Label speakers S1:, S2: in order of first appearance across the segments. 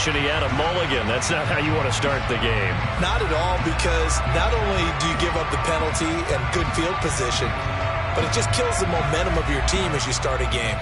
S1: indication he had a mulligan. That's not how you want to start the game.
S2: Not at all, because not only do you give up the penalty and good field position, but it just kills the momentum of your team as you start a game.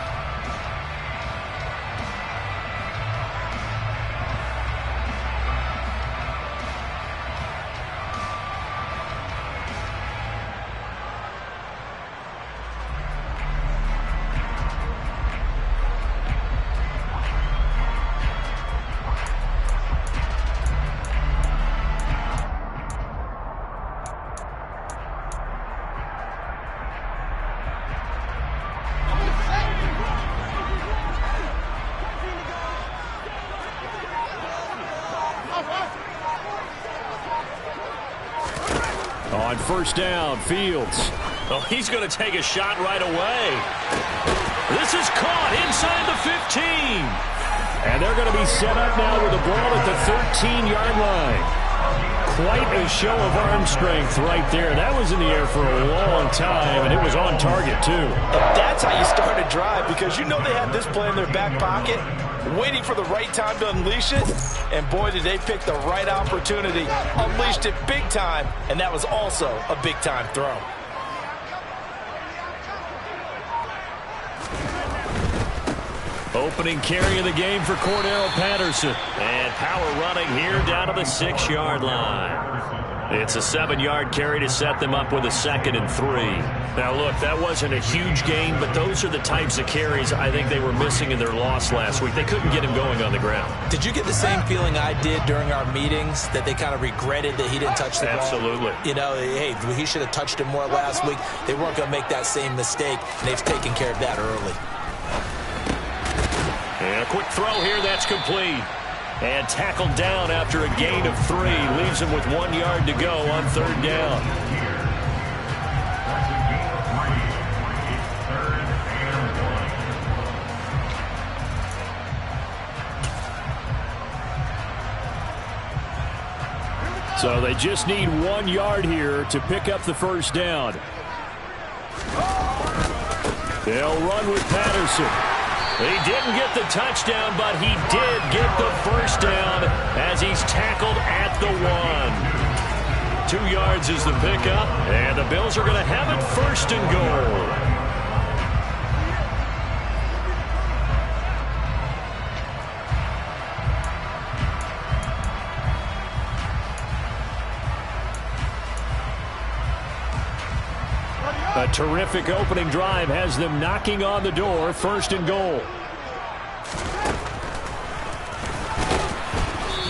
S1: On first down, Fields. Oh, he's going to take a shot right away. This is caught inside the 15. And they're going to be set up now with the ball at the 13-yard line. Quite a show of arm strength right there. That was in the air for a long time, and it was on target, too.
S2: That's how you start a drive, because you know they had this play in their back pocket, waiting for the right time to unleash it. And boy, did they pick the right opportunity. Unleashed it big time, and that was also a big-time throw.
S1: Opening carry of the game for Cordero Patterson. And power running here down to the 6-yard line. It's a 7-yard carry to set them up with a 2nd and 3. Now, look, that wasn't a huge gain, but those are the types of carries I think they were missing in their loss last week. They couldn't get him going on the ground.
S2: Did you get the same feeling I did during our meetings, that they kind of regretted that he didn't touch the ball?
S1: Absolutely.
S2: You know, hey, he should have touched it more last week. They weren't going to make that same mistake, and they've taken care of that early.
S1: And a quick throw here, that's complete. And tackled down after a gain of 3. Leaves him with 1 yard to go on 3rd down. So they just need 1 yard here to pick up the first down. They'll run with Patterson. He didn't get the touchdown, but he did get the first down as he's tackled at the 1. 2 yards is the pickup, and the Bills are going to have it 1st and goal. A terrific opening drive has them knocking on the door, 1st and goal.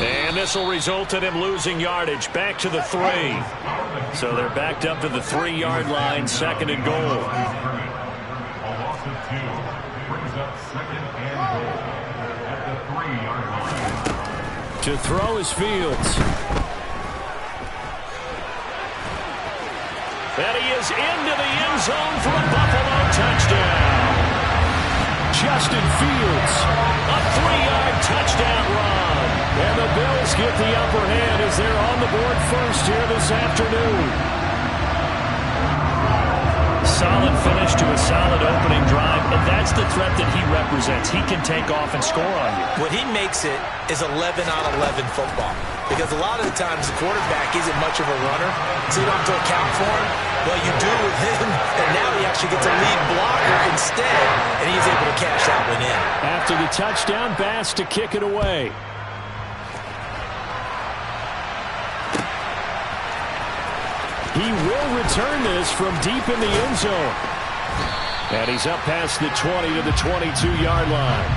S1: And this will result in him losing yardage back to the 3. So they're backed up to the 3-yard line, 2nd and goal. To throw is Fields. And he is into the end zone for a Buffalo touchdown. Justin Fields, a 3-yard touchdown run. And the Bills get the upper hand as they're on the board first here this afternoon. Solid finish to a solid opening drive, and that's the threat that he represents. He can take off and score on you.
S2: What he makes it is 11 on 11 football, because a lot of the times the quarterback isn't much of a runner, so you don't have to account for him. Well, you do with him, and now he actually gets a lead blocker instead, and he's able to cash that one in.
S1: After the touchdown, Bass to kick it away. He will return this from deep in the end zone. And he's up past the 20 to the 22-yard line.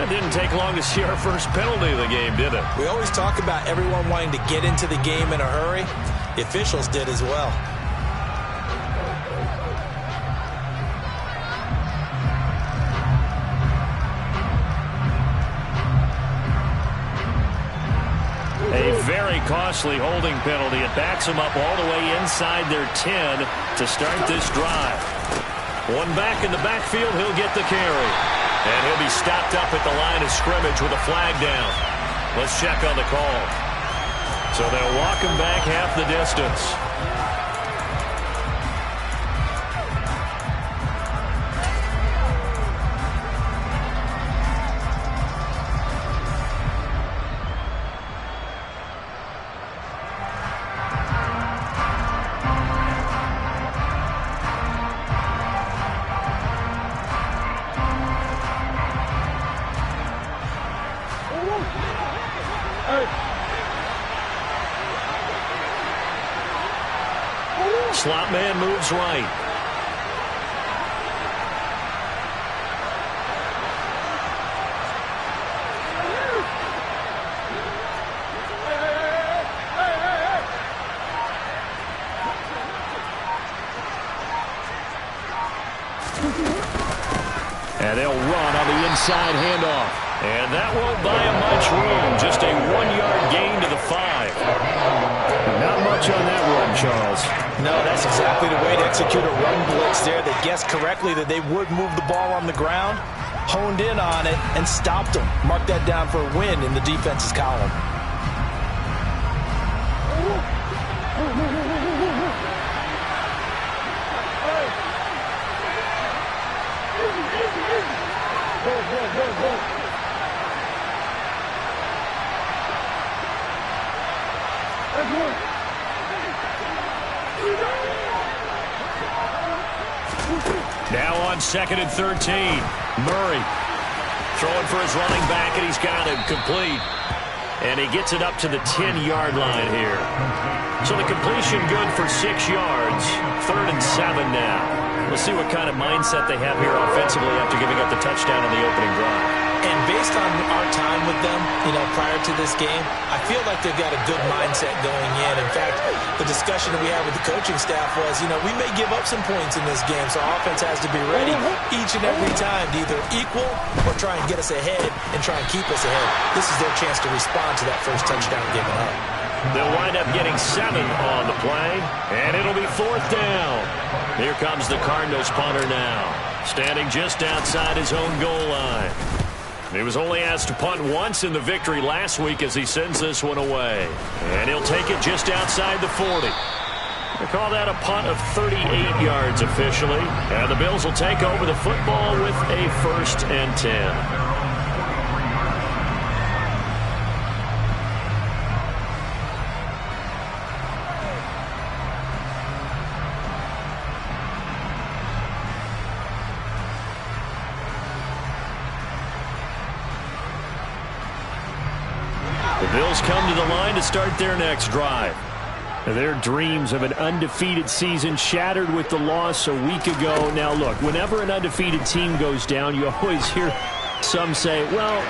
S1: It didn't take long to see our first penalty of the game, did it?
S2: We always talk about everyone wanting to get into the game in a hurry. The officials did as well.
S1: A very costly holding penalty. It backs them up all the way inside their 10 to start this drive. One back in the backfield, he'll get the carry. And he'll be stopped up at the line of scrimmage with a flag down. Let's check on the call. So they'll walk him back half the distance. Slot man moves right. And they'll run on the inside handoff. And that won't buy him much room. Just a 1-yard gain to the 5. Not much on that run, Charles.
S2: No, that's exactly the way to execute a run blitz there. They guessed correctly that they would move the ball on the ground, honed in on it, and stopped them. Mark that down for a win in the defense's column.
S1: Now on 2nd and 13. Murray throwing for his running back, and he's got him complete. And he gets it up to the 10-yard line here. So the completion good for 6 yards. 3rd and 7 now. We'll see what kind of mindset they have here offensively after giving up the touchdown on the opening drive.
S2: And based on our time with them, prior to this game, I feel like they've got a good mindset going in. In fact, the discussion that we had with the coaching staff was, we may give up some points in this game, so our offense has to be ready each and every time to either equal or try and get us ahead and try and keep us ahead. This is their chance to respond to that first touchdown given up.
S1: They'll wind up getting 7 on the play, and it'll be 4th down. Here comes the Cardinals punter now, standing just outside his own goal line. He was only asked to punt once in the victory last week as he sends this one away. And he'll take it just outside the 40. They call that a punt of 38 yards officially. And the Bills will take over the football with a 1st and 10. The Bills come to the line to start their next drive. Their dreams of an undefeated season shattered with the loss a week ago. Now, look, whenever an undefeated team goes down, you always hear some say, well,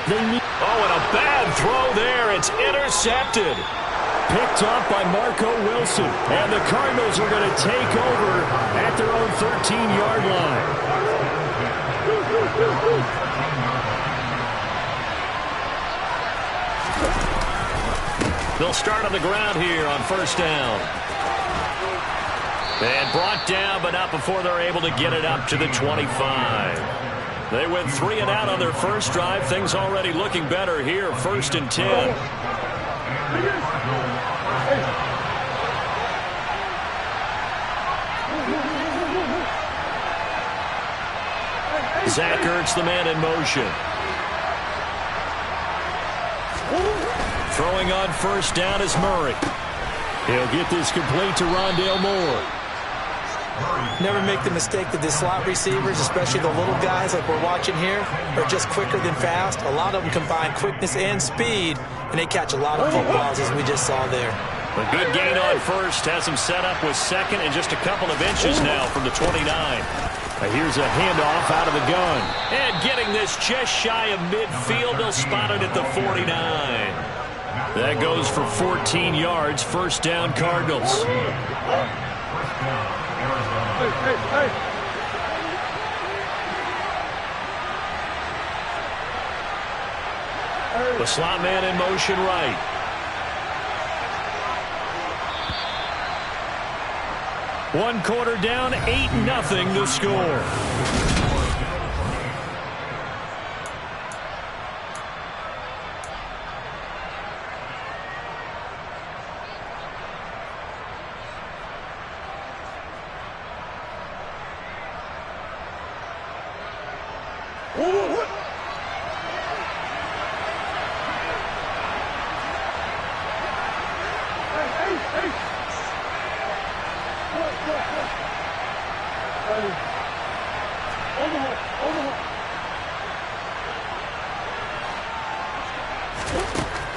S1: they need... Oh, and a bad throw there. It's intercepted. Picked off by Marco Wilson. And the Cardinals are going to take over at their own 13-yard line. They'll start on the ground here on 1st down. And brought down, but not before they're able to get it up to the 25. They went 3 and out on their first drive. Things already looking better here. 1st and 10. Zach Ertz, the man in motion. Throwing on 1st down is Murray. He'll get this complete to Rondale Moore.
S2: Never make the mistake that the slot receivers, especially the little guys like we're watching here, are just quicker than fast. A lot of them combine quickness and speed, and they catch a lot of footballs as we just saw there.
S1: A good gain on 1st. Has him set up with 2nd and just a couple of inches now from the 29. Here's a handoff out of the gun. And getting this just shy of midfield. They'll spot it at the 49. That goes for 14 yards. 1st down, Cardinals. The slot man in motion right. One quarter down, 8-0 the score.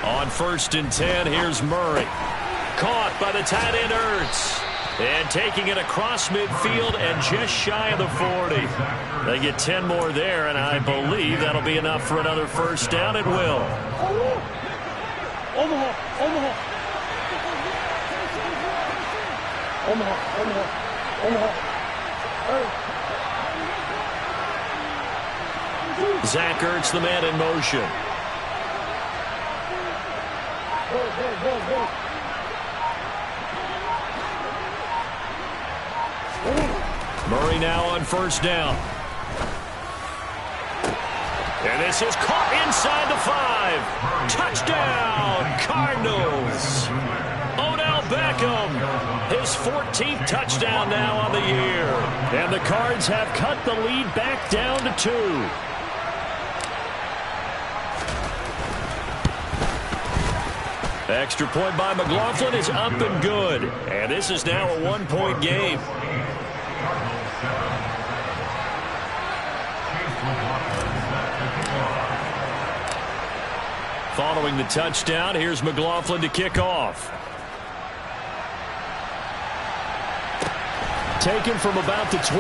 S1: On 1st and 10, here's Murray. Caught by the tight end Ertz. And taking it across midfield and just shy of the 40. They get 10 more there, and I believe that'll be enough for another first down. It will. Zach Ertz, the man in motion. Murray now on first down. And this is caught inside the 5. Touchdown, Cardinals. Odell Beckham, his 14th touchdown now on the year. And the Cards have cut the lead back down to 2. Extra point by McLaughlin is up and good. And this is now a 1-point game. Following the touchdown, here's McLaughlin to kick off. Taken from about the 12.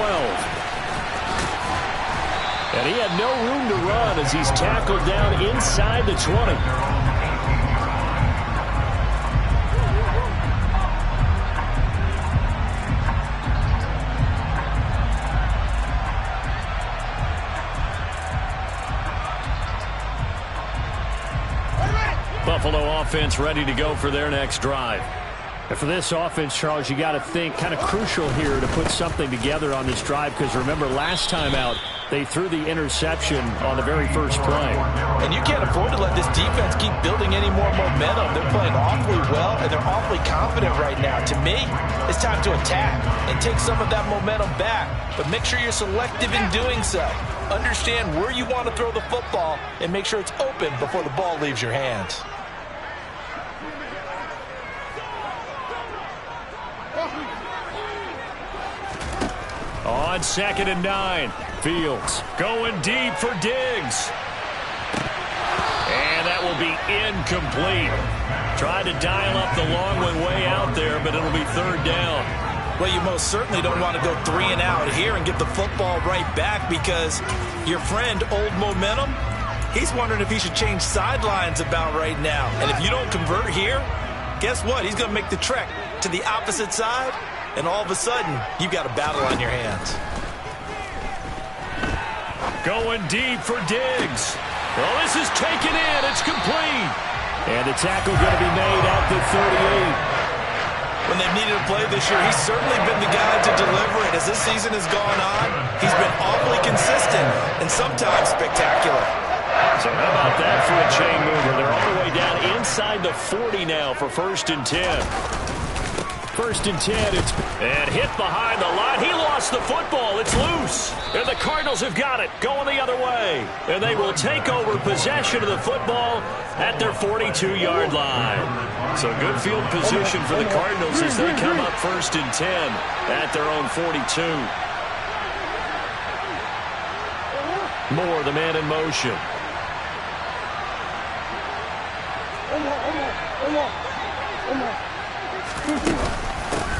S1: And he had no room to run as he's tackled down inside the 20. Buffalo offense ready to go for their next drive. And for this offense, Charles, you got to think kind of crucial here to put something together on this drive, because remember last time out they threw the interception on the very first play.
S2: And you can't afford to let this defense keep building any more momentum. They're playing awfully well, and they're awfully confident right now. To me, it's time to attack and take some of that momentum back. But make sure you're selective in doing so. Understand where you want to throw the football and make sure it's open before the ball leaves your hands.
S1: On 2nd and 9, Fields going deep for Diggs. And that will be incomplete. Tried to dial up the long one way out there, but it'll be 3rd down.
S2: Well, you most certainly don't want to go 3 and out here and get the football right back, because your friend, Old Momentum, he's wondering if he should change sidelines about right now. And if you don't convert here, guess what? He's going to make the trek to the opposite side, and all of a sudden, you've got a battle on your hands.
S1: Going deep for Diggs. Well, this is taken in. It's complete. And the tackle going to be made at the 38.
S2: When they've needed a play this year, he's certainly been the guy to deliver it. As this season has gone on, he's been awfully consistent and sometimes spectacular.
S1: So how about that for a chain mover? They're all the way down inside the 40 now for 1st and 10. 1st and 10, and hit behind the line. He lost the football. It's loose. And the Cardinals have got it, going the other way. And they will take over possession of the football at their 42-yard line. So good field position for the Cardinals as they come up 1st and 10 at their own 42. Moore, the man in motion.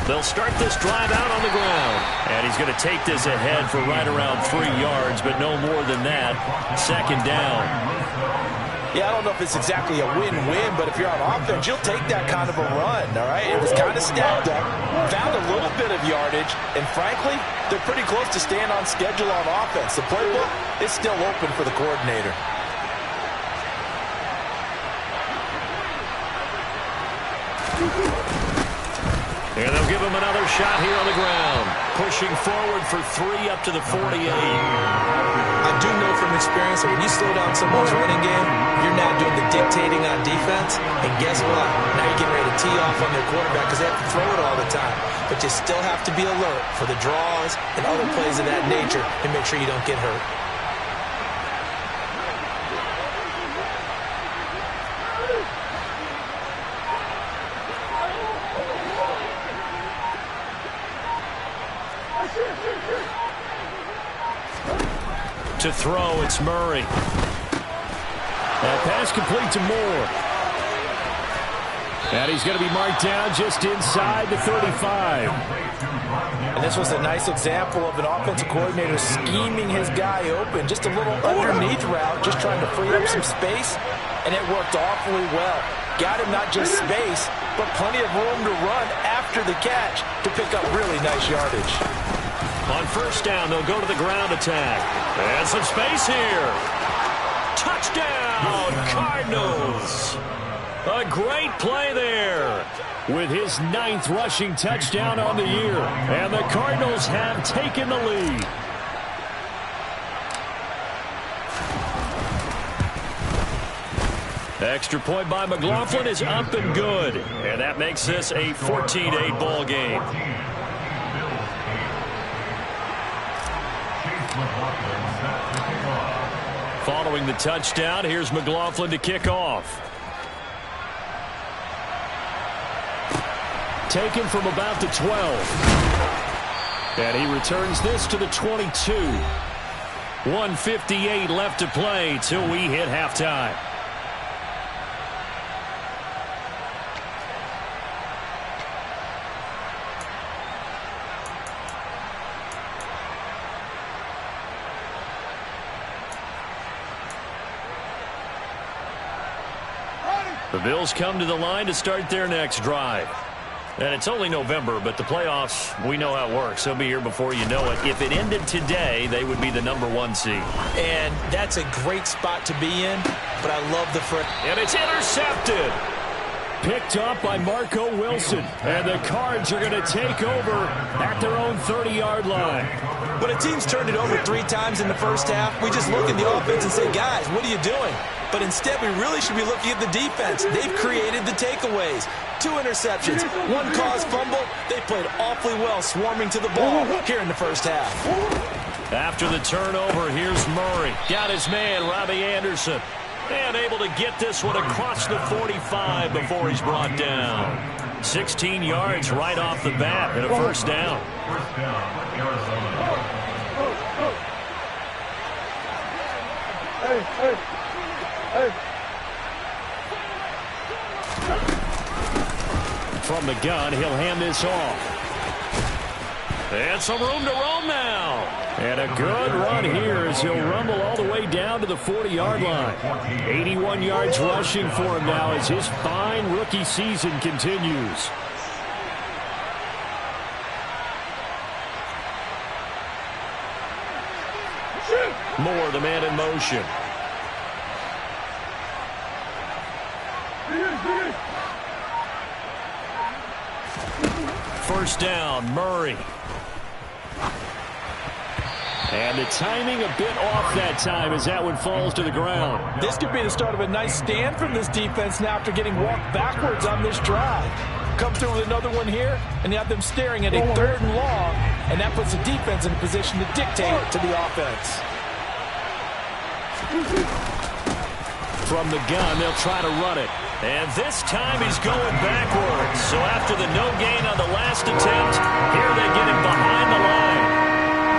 S1: They'll start this drive out on the ground. And he's going to take this ahead for right around 3 yards, but no more than that. 2nd down.
S2: Yeah, I don't know if it's exactly a win-win, but if you're on offense, you'll take that kind of a run, all right? It was kind of stacked up, found a little bit of yardage, and frankly, they're pretty close to staying on schedule on offense. The playbook is still open for the coordinator.
S1: And they'll give him another shot here on the ground. Pushing forward for 3 up to the 48.
S2: I do know from experience that when you slow down someone's running game, you're now doing the dictating on defense. And guess what? Now you're getting ready to tee off on their quarterback because they have to throw it all the time. But you still have to be alert for the draws and other plays of that nature and make sure you don't get hurt.
S1: To throw, it's Murray. That pass complete to Moore. And he's going to be marked down just inside the 35.
S2: And this was a nice example of an offensive coordinator scheming his guy open. Just a little underneath route, just trying to free up some space, and it worked awfully well. Got him not just space, but plenty of room to run after the catch to pick up really nice yardage.
S1: On first down, they'll go to the ground attack. And some space here. Touchdown, Cardinals. A great play there with his 9th rushing touchdown on the year. And the Cardinals have taken the lead. Extra point by McLaughlin is up and good. And that makes this a 14-8 ball game. Following the touchdown, here's McLaughlin to kick off. Taken from about the 12. And he returns this to the 22. 1:58 left to play till we hit halftime. The Bills come to the line to start their next drive. And it's only November, but the playoffs, we know how it works. They'll be here before you know it. If it ended today, they would be the #1 seed.
S2: And that's a great spot to be in, but I love the front.
S1: And it's intercepted. Picked up by Marco Wilson. And the Cards are going to take over at their own 30-yard line.
S2: When a team's turned it over 3 times in the first half, we just look at the offense and say, guys, what are you doing? But instead, we really should be looking at the defense. They've created the takeaways. 2 interceptions, 1 caused fumble. They played awfully well swarming to the ball here in the first half.
S1: After the turnover, here's Murray. Got his man, Robbie Anderson. And able to get this one across the 45 before he's brought down. 16 yards right off the bat and a first down. From the gun, he'll hand this off. And some room to roam now. And a good run here as he'll rumble all the way down to the 40-yard line. 81 yards rushing for him now as his fine rookie season continues. Moore, the man in motion. First down, Murray. And the timing a bit off that time as that one falls to the ground.
S2: This could be the start of a nice stand from this defense now after getting walked backwards on this drive. Come through with another one here, and you have them staring at a 3rd and long, and that puts the defense in a position to dictate to the offense.
S1: From the gun, they'll try to run it. And this time he's going backwards. So after the no gain on the last attempt, here they get him behind the line.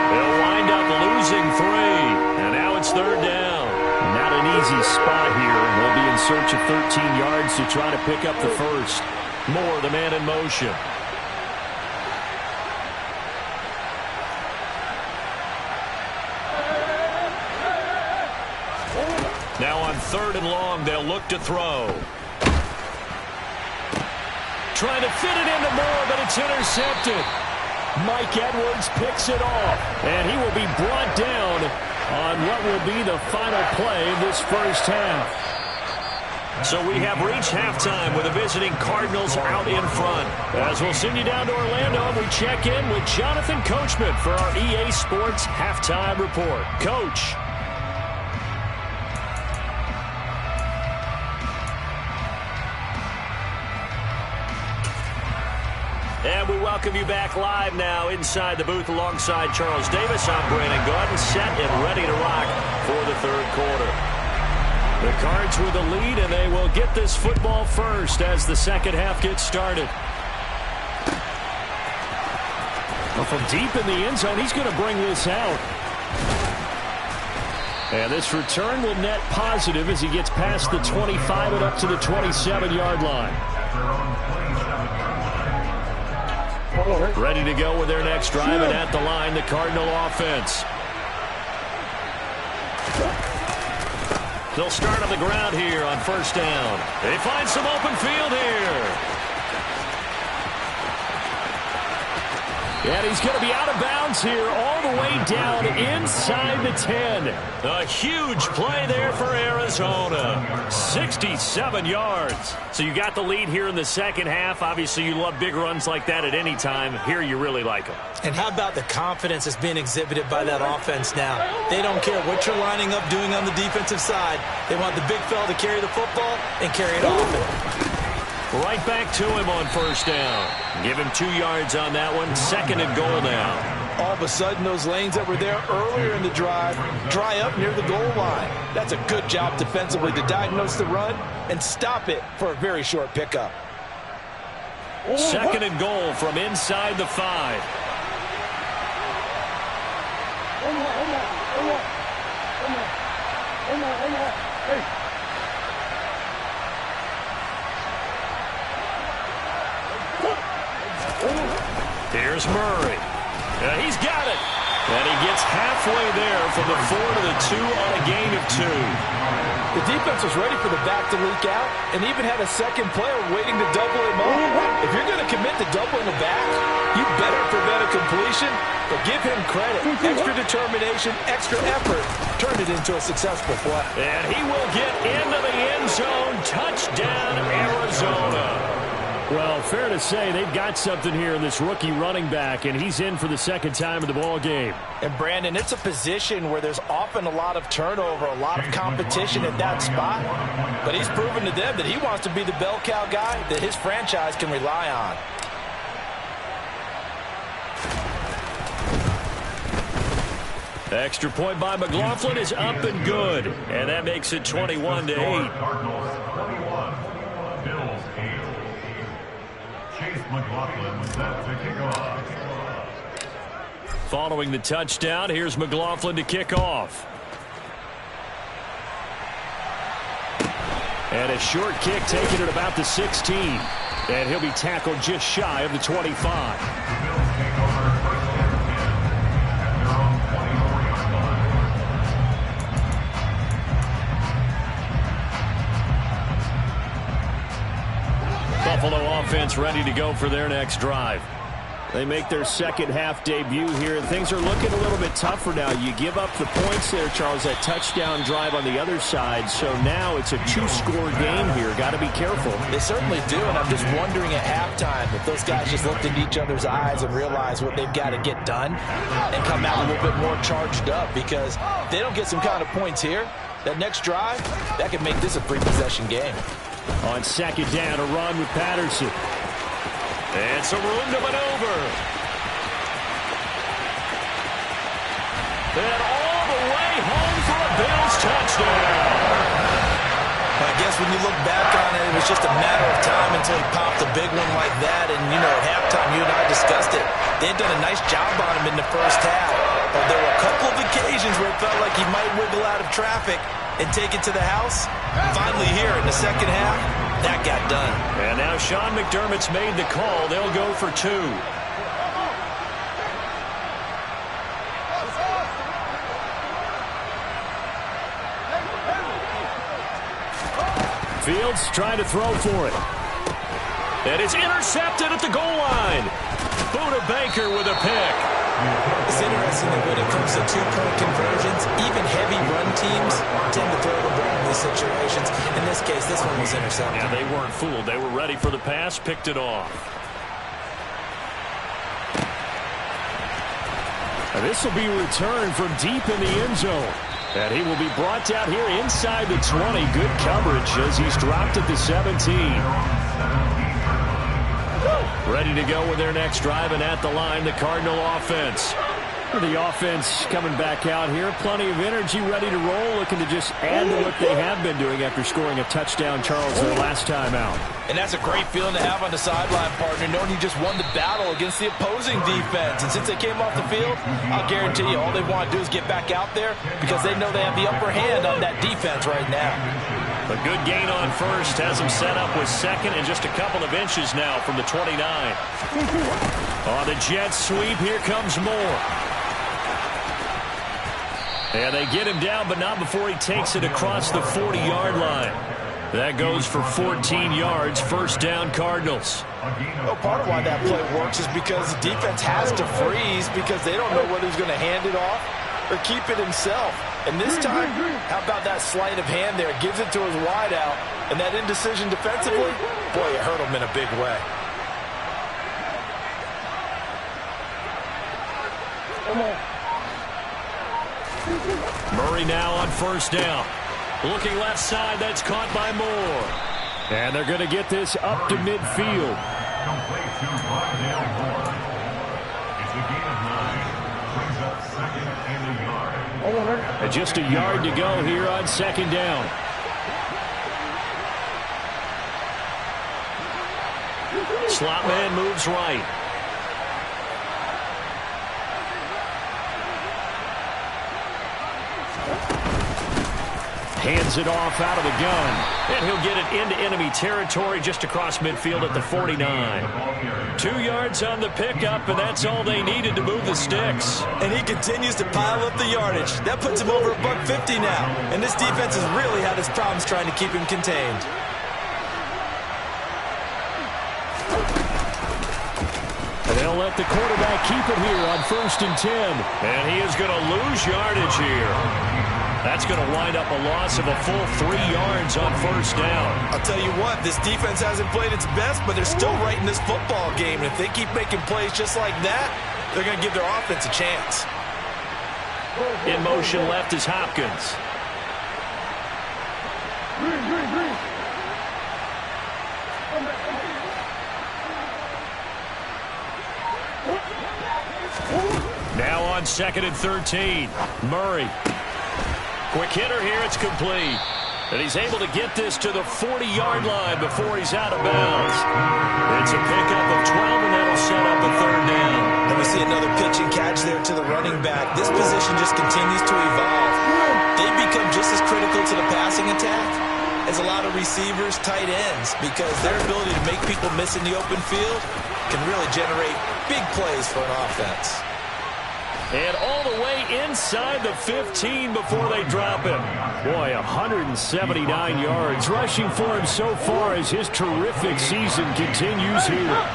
S1: They'll wind up losing 3. And now it's 3rd down. Not an easy spot here. They'll be in search of 13 yards to try to pick up the first. Moore, the man in motion. Now on 3rd and long, they'll look to throw. Trying to fit it into Moore, but it's intercepted. Mike Edwards picks it off, and he will be brought down on what will be the final play of this first half. So we have reached halftime with the visiting Cardinals out in front. As we'll send you down to Orlando, we check in with Jonathan Coachman for our EA Sports Halftime Report. Coach. And we welcome you back live now inside the booth alongside Charles Davis. I'm Brandon Gordon, set and ready to rock for the 3rd quarter. The Cards with the lead, and they will get this football first as the second half gets started. Well, from deep in the end zone, he's going to bring this out. And this return will net positive as he gets past the 25 and up to the 27-yard line. Ready to go with their next drive, and at the line, the Cardinal offense. They'll start on the ground here on first down. They find some open field here. And he's going to be out of bounds here all the way down inside the 10. A huge play there for Arizona. 67 yards. So you got the lead here in the second half. Obviously, you love big runs like that at any time. Here, you really like them.
S2: And how about the confidence that's being exhibited by that offense now? They don't care what you're lining up doing on the defensive side. They want the big fella to carry the football and carry it often.
S1: Right back to him on first down. Give him 2 yards on that one. Second and goal now.
S2: All of a sudden, those lanes that were there earlier in the drive dry up near the goal line. That's a good job defensively to diagnose the run and stop it for a very short pickup.
S1: Second and goal from inside the 5. Here's Murray. He's got it. And he gets halfway there from the 4 to the 2 on a gain of 2.
S2: The defense was ready for the back to leak out and even had a second player waiting to double him up. If you're going to commit to doubling the back, you better prevent a completion, but give him credit. Extra determination, extra effort, turn it into a successful play.
S1: And he will get into the end zone. Touchdown, Arizona. Well, fair to say they've got something here in this rookie running back, and he's in for the second time in the ball game.
S2: And, Brandon, it's a position where there's often a lot of turnover, a lot of competition at that spot. But he's proven to them that he wants to be the bell cow guy that his franchise can rely on.
S1: Extra point by McLaughlin is up and good, and that makes it 21-8. Following the touchdown, here's McLaughlin to kick off. And a short kick taken at about the 16. And he'll be tackled just shy of the 25. Buffalo offense ready to go for their next drive. They make their second half debut here, and things are looking a little bit tougher now. You give up the points there, Charles, that touchdown drive on the other side. So now it's a 2-score game here. Got to be careful.
S2: They certainly do, and I'm just wondering at halftime if those guys just looked into each other's eyes and realized what they've got to get done and come out a little bit more charged up, because if they don't get some kind of points here, that next drive, that could make this a 3-possession game.
S1: On second down, a run with Patterson. And some room to maneuver. And all the way home for a Bills touchdown.
S2: I guess when you look back on it, it was just a matter of time until he popped a big one like that. And, you know, at halftime, you and I discussed it. They had done a nice job on him in the first half. But there were a couple of occasions where it felt like he might wiggle out of traffic and take it to the house. Finally here in the second half, that got done.
S1: And now Sean McDermott's made the call. They'll go for 2. Fields trying to throw for it. And it's intercepted at the goal line. Buda Baker with a pick.
S2: It's interesting that when it comes to 2-point conversions, even heavy run teams tend to throw the ball in these situations. In this case, this one was intercepted.
S1: Yeah, they weren't fooled. They were ready for the pass, picked it off. And this will be returned from deep in the end zone. And he will be brought down here inside the 20. Good coverage as he's dropped at the 17. Ready to go with their next drive, and at the line, the Cardinal offense. The offense coming back out here. Plenty of energy, ready to roll, looking to just add to what they have been doing after scoring a touchdown, Charles, their last time out.
S2: And that's a great feeling to have on the sideline, partner, knowing you just won the battle against the opposing defense. And since they came off the field, I'll guarantee you all they want to do is get back out there because they know they have the upper hand on that defense right now.
S1: A good gain on first has him set up with second and just a couple of inches now from the 29. On the jet sweep, here comes Moore. And they get him down, but not before he takes it across the 40-yard line. That goes for 14 yards, first down Cardinals.
S2: Well, part of why that play works is because the defense has to freeze because they don't know whether he's going to hand it off or keep it himself. And this time, how about that sleight of hand there? Gives it to his wideout, and that indecision defensively, boy, it hurt him in a big way.
S1: Murray now on first down. Looking left side, that's caught by Moore. And they're going to get this up to midfield. And just a yard to go here on second down. Slot man moves right. Hands it off out of the gun. And he'll get it into enemy territory just across midfield at the 49. 2 yards on the pickup, and that's all they needed to move the sticks.
S2: And he continues to pile up the yardage. That puts him over $150 now. And this defense has really had its problems trying to keep him contained.
S1: And they'll let the quarterback keep it here on 1st and 10. And he is going to lose yardage here. That's going to wind up a loss of a full 3 yards on first down.
S2: I'll tell you what, this defense hasn't played its best, but they're still right in this football game. And if they keep making plays just like that, they're going to give their offense a chance.
S1: In motion left is Hopkins. Now on 2nd and 13. Murray. Quick hitter here, it's complete. And he's able to get this to the 40-yard line before he's out of bounds. It's a pickup of 12, and that'll set up a third down.
S2: And we see another pitch and catch there to the running back. This position just continues to evolve. They become just as critical to the passing attack as a lot of receivers, tight ends, because their ability to make people miss in the open field can really generate big plays for an offense.
S1: And all the way inside the 15 before they drop him. Boy, 179 yards rushing for him so far as his terrific season continues here.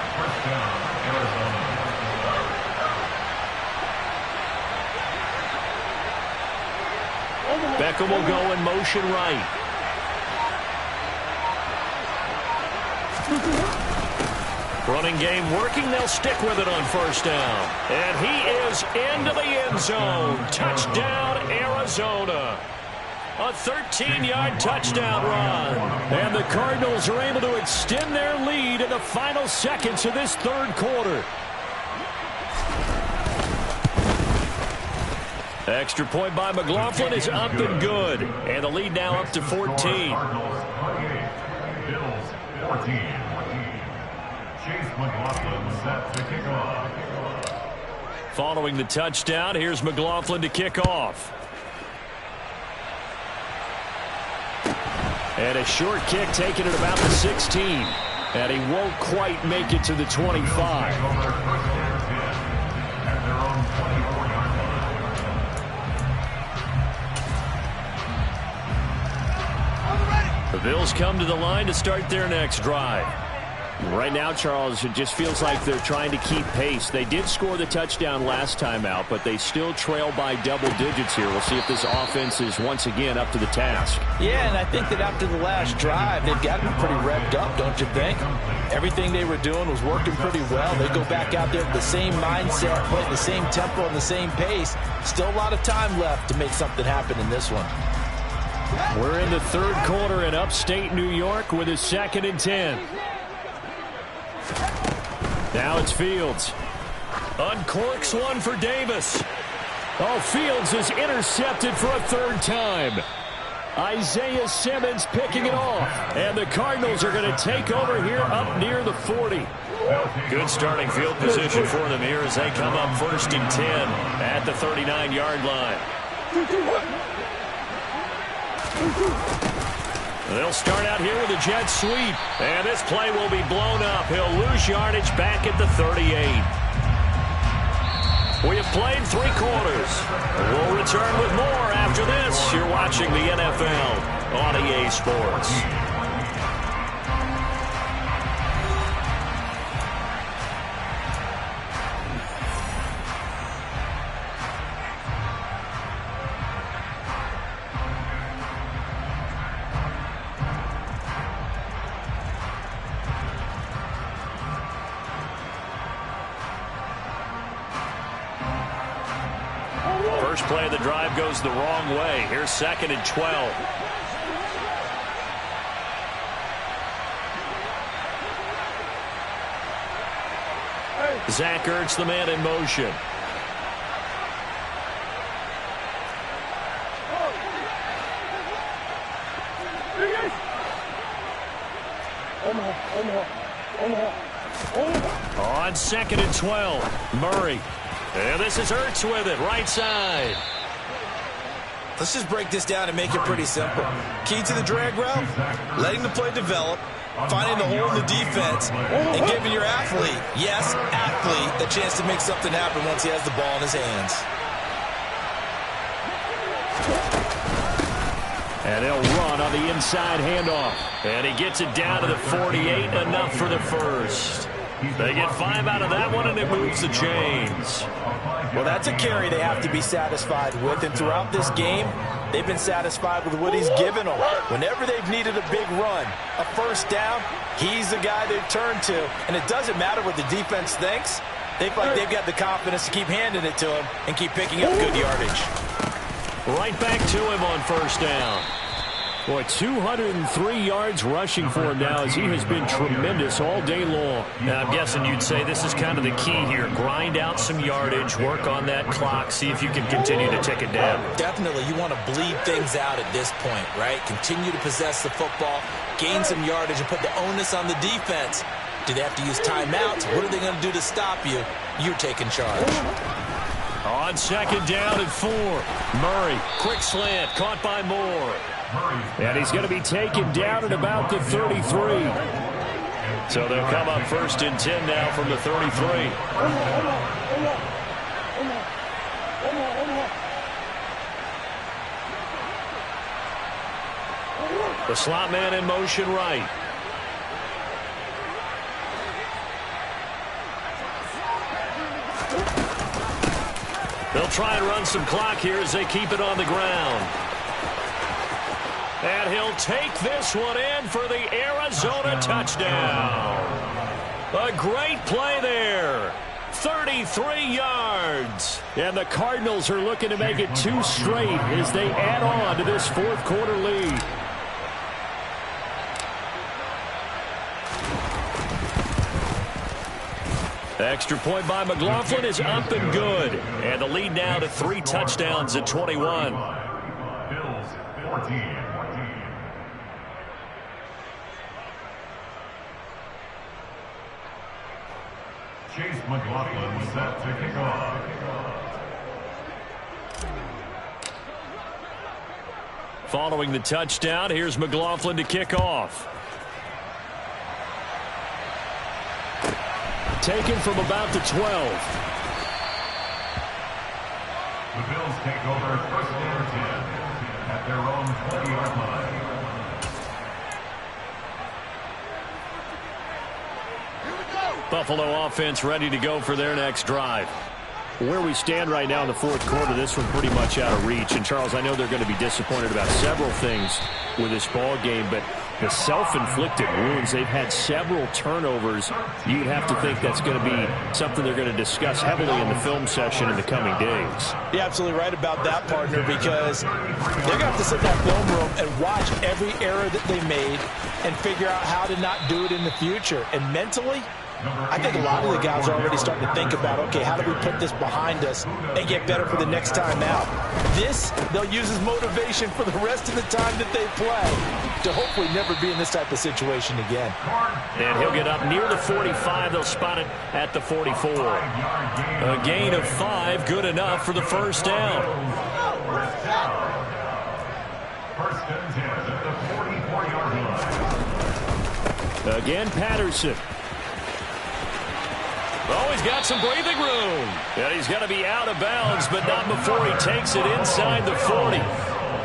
S1: Beckham will go in motion right. Running game working. They'll stick with it on first down. And he is into the end zone. Touchdown, Arizona. A 13-yard touchdown run. And the Cardinals are able to extend their lead in the final seconds of this third quarter. Extra point by McLaughlin is up and good. And the lead now up to 14.
S3: Bills 14. Chase McLaughlin set to kick off.
S1: Following the touchdown, here's McLaughlin to kick off. And a short kick taken at about the 16. And he won't quite make it to the 25. The Bills come to the line to start their next drive. Right now, Charles, it just feels like they're trying to keep pace. They did score the touchdown last time out, but they still trail by double digits here. We'll see if this offense is once again up to the task.
S2: Yeah, and I think that after the last drive, they've got to be pretty revved up, don't you think? Everything they were doing was working pretty well. They go back out there with the same mindset, play at the same tempo and the same pace. Still a lot of time left to make something happen in this one.
S1: We're in the third quarter in upstate New York with a 2nd and 10. Now it's Fields. Uncorks one for Davis. Oh, Fields is intercepted for a third time. Isaiah Simmons picking it off. And the Cardinals are going to take over here up near the 40. Good starting field position for them here as they come up 1st and 10 at the 39-yard line. They'll start out here with a jet sweep. And this play will be blown up. He'll lose yardage back at the 38. We have played 3 quarters. We'll return with more after this. You're watching the NFL on EA Sports. First play of the drive goes the wrong way. Here's 2nd and 12. Zach Ertz, the man in motion. On 2nd and 12, Murray. And this is Ertz with it, right side.
S2: Let's just break this down and make it pretty simple. Key to the drag route, letting the play develop, finding the hole in the defense, and giving your athlete, yes, athlete, a chance to make something happen once he has the ball in his hands.
S1: And they'll run on the inside handoff. And he gets it down to the 48, enough for the first. They get 5 out of that one, and it moves the chains.
S2: Well, that's a carry they have to be satisfied with, and throughout this game, they've been satisfied with what he's given them. Whenever they've needed a big run, a first down, he's the guy they've turned to, and it doesn't matter what the defense thinks. They feel like they've got the confidence to keep handing it to him and keep picking up good yardage.
S1: Right back to him on first down. Boy, 203 yards rushing for him now as he has been tremendous all day long. Now, I'm guessing you'd say this is kind of the key here. Grind out some yardage, work on that clock, see if you can continue to tick it down.
S2: Definitely, you want to bleed things out at this point, right? Continue to possess the football, gain some yardage, and put the onus on the defense. Do they have to use timeouts? What are they going to do to stop you? You're taking charge.
S1: On 2nd down and 4. Murray, quick slant, caught by Moore. And he's going to be taken down at about the 33. So they'll come up 1st and 10 now from the 33. The slot man in motion right. They'll try and run some clock here as they keep it on the ground. And he'll take this one in for the Arizona touchdown. A great play there. 33 yards. And the Cardinals are looking to make it 2 straight as they add on to this 4th quarter lead. Extra point by McLaughlin is up and good. And the lead now to 3 touchdowns at 21.
S3: Bills 14. Chase McLaughlin set to kick off.
S1: Following the touchdown, here's McLaughlin to kick off. Taken from about the 12.
S3: The Bills take over 1st and 10 at their own 20-yard line.
S1: Buffalo offense ready to go for their next drive. Where we stand right now in the 4th quarter, this one pretty much out of reach. And, Charles, I know they're going to be disappointed about several things with this ball game, but the self-inflicted wounds, they've had several turnovers. You'd have to think that's going to be something they're going to discuss heavily in the film session in the coming days.
S2: You're absolutely right about that, partner, because they're going to have to sit in that film room and watch every error that they made and figure out how to not do it in the future. And mentally, I think a lot of the guys are already starting to think about, okay, how do we put this behind us and get better for the next time out? This, they'll use as motivation for the rest of the time that they play to hopefully never be in this type of situation again.
S1: And he'll get up near the 45. They'll spot it at the 44. A gain of 5, good enough for the first down.
S3: First and 10 at the 44-yard line.
S1: Again, Patterson. Oh, he's got some breathing room. And he's going to be out of bounds, but not before he takes it inside the 40.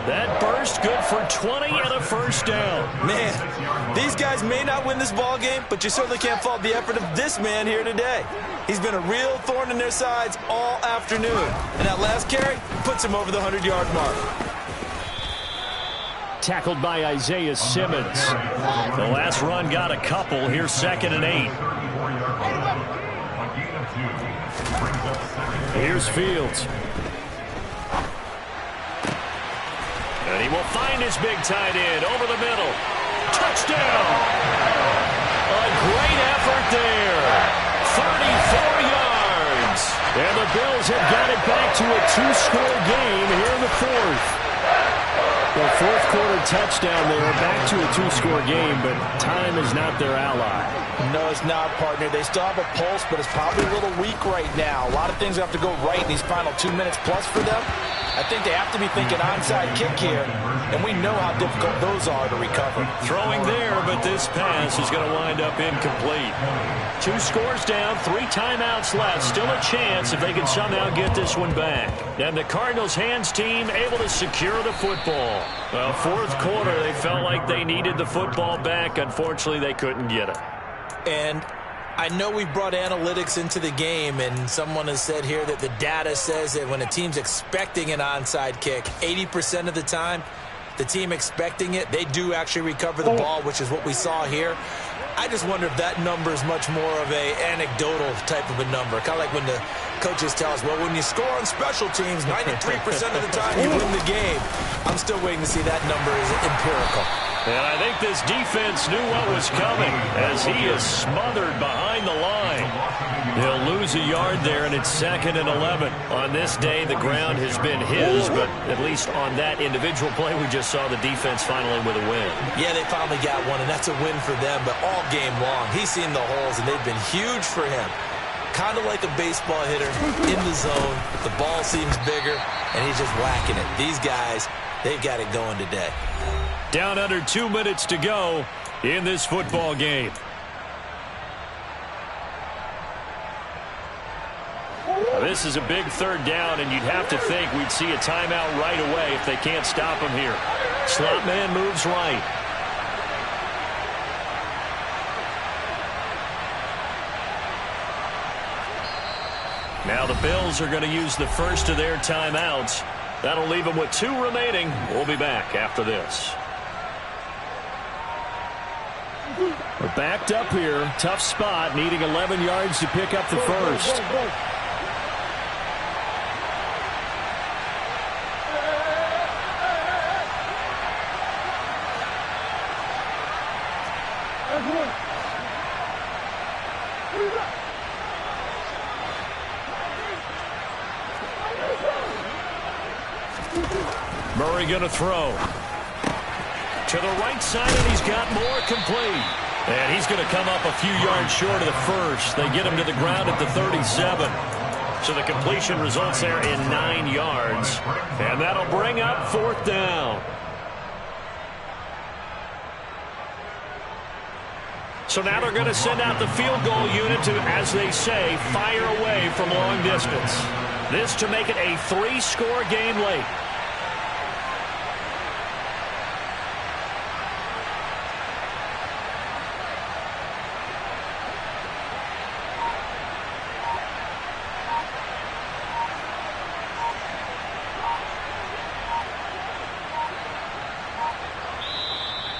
S1: That burst good for 20 and a first down.
S2: Man, these guys may not win this ball game, but you certainly can't fault the effort of this man here today. He's been a real thorn in their sides all afternoon. And that last carry puts him over the 100-yard mark.
S1: Tackled by Isaiah Simmons. The last run got a couple. Here's 2nd and 8. Here's Fields. And he will find his big tight end over the middle. Touchdown! A great effort there. 34 yards. And the Bills have got it back to a 2-score game here in the 4th. The 4th quarter touchdown there, back to a 2-score game, but time is not their ally.
S2: No, it's not, partner. They still have a pulse, but it's probably a little weak right now. A lot of things have to go right in these final 2 minutes plus for them. I think they have to be thinking onside kick here, and we know how difficult those are to recover.
S1: Throwing there, but this pass is going to wind up incomplete. 2 scores down, 3 timeouts left. Still a chance if they can somehow get this one back. And the Cardinals' hands team able to secure the football. Well, 4th quarter, they felt like they needed the football back. Unfortunately, they couldn't get it.
S2: And I know we've brought analytics into the game, and someone has said here that the data says that when a team's expecting an onside kick, 80% of the time, the team expecting it, they do actually recover the ball, which is what we saw here. I just wonder if that number is much more of a anecdotal type of a number. Kind of like when the coaches tell us, well, when you score on special teams, 93% of the time you win the game. I'm still waiting to see that number is empirical.
S1: And I think this defense knew what was coming as he is smothered behind the line. He'll lose a yard there, and it's 2nd and 11. On this day, the ground has been his, but at least on that individual play, we just saw the defense finally with a win. Yeah, they finally got one, and that's a win for them, but all game long, he's seen the holes, and they've been huge for him. Kind of like a baseball hitter in the zone. The ball seems bigger, and he's just whacking it. These guys, they've got it going today. Down under 2 minutes to go in this football game. This is a big 3rd down, and you'd have to think we'd see a timeout right away if they can't stop him here. Slot man moves right. Now the Bills are going to use the first of their timeouts. That'll leave them with 2 remaining. We'll be back after this. We're backed up here. Tough spot, needing 11 yards to pick up the first. Murray going to throw. To the right side, and he's got more complete. And he's going to come up a few yards short of the first. They get him to the ground at the 37. So the completion results there in 9 yards. And that'll bring up 4th down. So now they're going to send out the field goal unit to, as they say, fire away from long distance. This to make it a 3-score game late.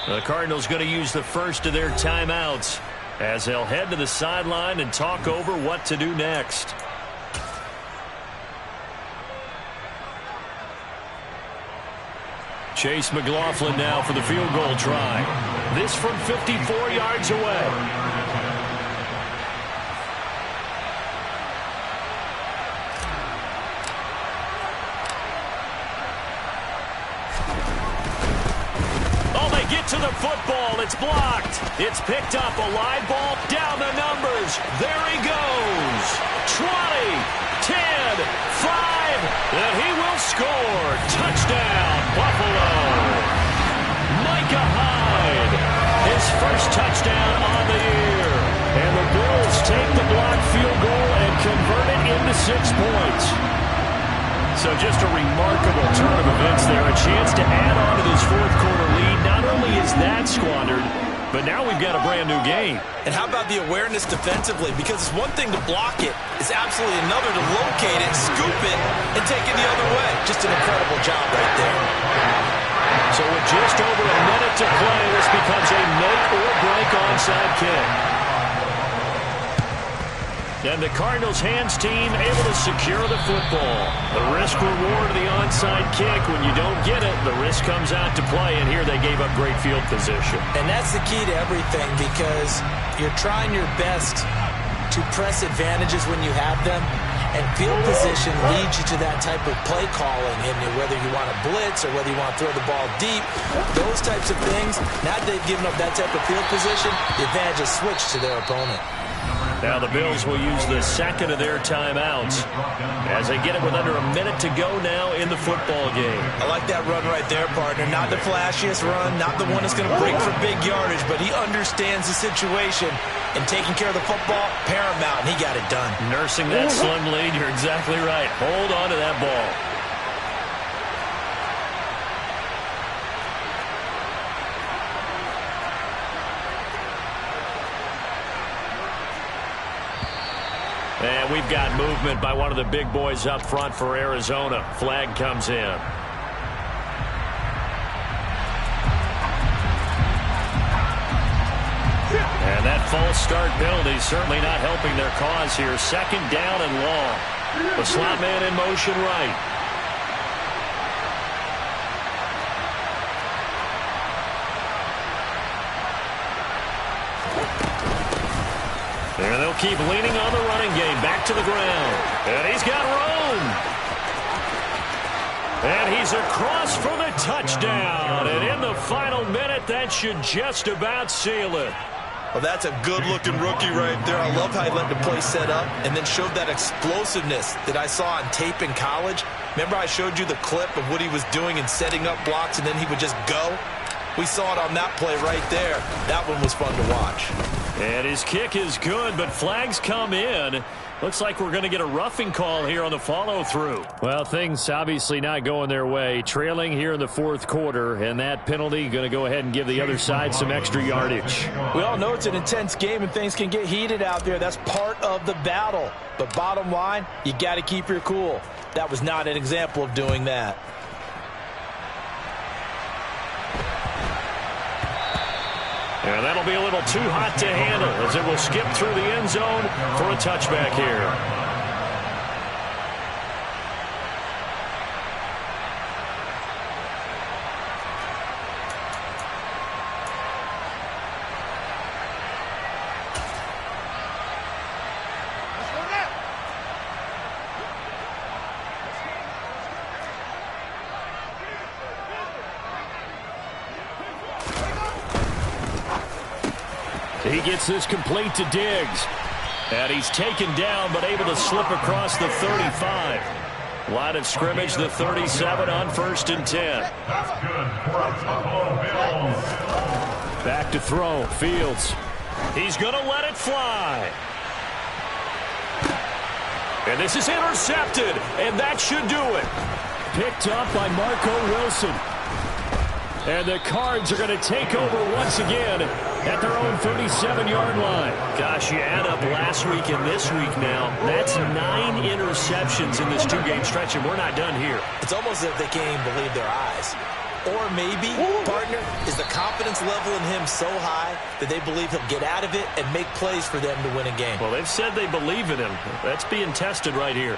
S1: The Cardinals going to use the first of their timeouts as they'll head to the sideline and talk over what to do next. Chase McLaughlin now for the field goal try. This from 54 yards away. To the football, it's blocked. It's picked up, a live ball, down the numbers. There he goes. 20, 10, 5, and he will score. Touchdown, Buffalo. first touchdown on the year. And the Bills take the blocked field goal and convert it into 6 points. So just a remarkable turn of events there. A chance to add on to this fourth quarter lead. Not only is that squandered, but now we've got a brand new game.
S2: And how about the awareness defensively? Because it's one thing to block it. It's absolutely another to locate it, scoop it, and take it the other way. Just an incredible job right there.
S1: So with just over a minute to play, this becomes a make-or-break onside kick. And the Cardinals' hands team able to secure the football. The risk-reward of the onside kick. When you don't get it, the risk comes out to play, and here they gave up great field position.
S2: And that's the key to everything, because you're trying your best to press advantages when you have them, and field position leads you to that type of play calling, and whether you want to blitz or whether you want to throw the ball deep, those types of things, now that they've given up that type of field position, the advantage is switched to their opponent.
S1: Now the Bills will use the second of their timeouts as they get it with under a minute to go now in the football game.
S2: I like that run right there, partner. Not the flashiest run, not the one that's going to break for big yardage, but he understands the situation, and taking care of the football, paramount, and he got it done.
S1: Nursing that slim lead, you're exactly right. Hold on to that ball. And we've got movement by one of the big boys up front for Arizona. Flag comes in. And that false start penalty certainly not helping their cause here. Second down and long. The slot man in motion right. And they'll keep leaning on the running game. Back to the ground. And he's got room. And he's across for the touchdown. And in the final minute, that should just about seal it.
S2: Well, that's a good-looking rookie right there. I love how he let the play set up and then showed that explosiveness that I saw on tape in college. Remember I showed you the clip of what he was doing and setting up blocks, and then he would just go? We saw it on that play right there. That one was fun to watch.
S1: And his kick is good, but flags come in. Looks like we're going to get a roughing call here on the follow-through. Well, things obviously not going their way. Trailing here in the fourth quarter, and that penalty going to go ahead and give the other side some extra yardage.
S2: We all know it's an intense game and things can get heated out there. That's part of the battle. But bottom line, you got to keep your cool. That was not an example of doing that.
S1: And that'll be a little too hot to handle as it will skip through the end zone for a touchback here. He gets this complete to Diggs. And he's taken down, but able to slip across the 35. Line of scrimmage, the 37 on 1st and 10.
S3: That's good for a Buffalo Bills.
S1: Back to throw. Fields. He's going to let it fly. And this is intercepted, and that should do it. Picked up by Marco Wilson. And the Cards are going to take over once again at their own 37-yard line. Gosh, you add up last week and this week now, that's 9 interceptions in this 2-game stretch, and we're not done here.
S2: It's almost as if they can't even believe their eyes. Or maybe, partner, is the confidence level in him so high that they believe he'll get out of it and make plays for them to win a game.
S1: Well, they've said they believe in him. That's being tested right here.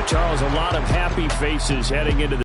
S1: Charles, a lot of happy faces heading into the